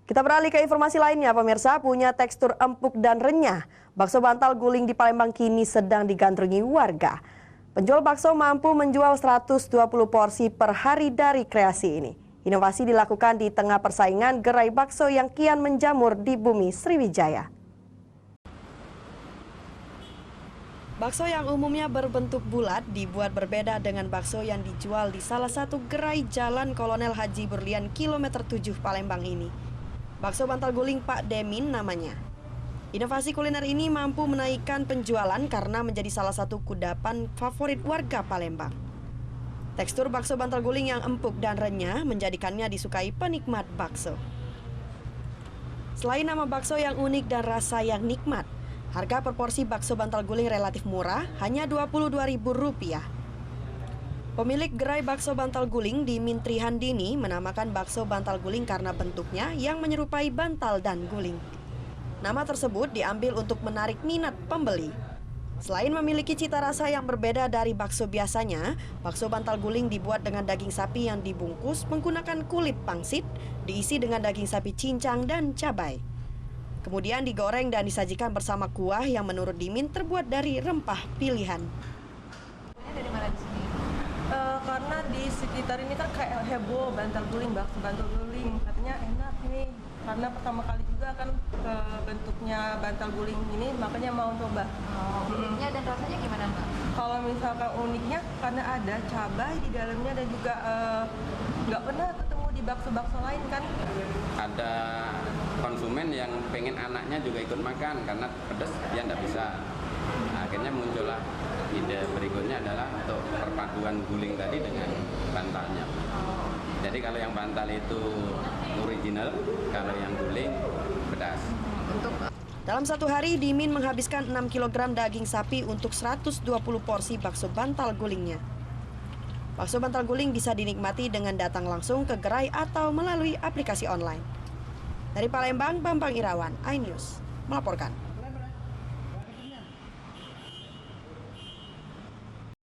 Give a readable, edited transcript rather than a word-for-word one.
Kita beralih ke informasi lainnya, pemirsa. Punya tekstur empuk dan renyah, bakso bantal guling di Palembang kini sedang digandrungi warga. Penjual bakso mampu menjual 120 porsi per hari dari kreasi ini. Inovasi dilakukan di tengah persaingan gerai bakso yang kian menjamur di bumi Sriwijaya. Bakso yang umumnya berbentuk bulat dibuat berbeda dengan bakso yang dijual di salah satu gerai Jalan Kolonel Haji Berlian kilometer 7 Palembang ini. Bakso bantal guling Pak Demin namanya. Inovasi kuliner ini mampu menaikkan penjualan karena menjadi salah satu kudapan favorit warga Palembang. Tekstur bakso bantal guling yang empuk dan renyah menjadikannya disukai penikmat bakso. Selain nama bakso yang unik dan rasa yang nikmat, harga per porsi bakso bantal guling relatif murah, hanya Rp22.000. Pemilik gerai bakso bantal guling di Mintri Handini menamakan bakso bantal guling karena bentuknya yang menyerupai bantal dan guling. Nama tersebut diambil untuk menarik minat pembeli. Selain memiliki cita rasa yang berbeda dari bakso biasanya, bakso bantal guling dibuat dengan daging sapi yang dibungkus menggunakan kulit pangsit, diisi dengan daging sapi cincang dan cabai. Kemudian digoreng dan disajikan bersama kuah yang menurut Dimin terbuat dari rempah pilihan. Dari mana di sini? Karena di sekitar ini kan kayak heboh bantal guling, bakso bantal guling, katanya enak ini. Karena pertama kali juga kan bentuknya bantal guling ini, makanya mau coba. Uniknya dan rasanya gimana, Mbak? Kalau misalkan uniknya karena ada cabai di dalamnya dan juga nggak pernah ketemu di bakso-bakso lain kan. Ada konsumen yang pengen anaknya juga ikut makan karena pedas dia nggak bisa. Akhirnya muncullah ide berikutnya adalah untuk perpaduan guling tadi dengan bantalnya. Jadi kalau yang bantal itu original, kalau yang guling pedas. Dalam satu hari, Dimin menghabiskan 6 kg daging sapi untuk 120 porsi bakso bantal gulingnya. Bakso bantal guling bisa dinikmati dengan datang langsung ke gerai atau melalui aplikasi online. Dari Palembang, Bambang Irawan, iNews melaporkan.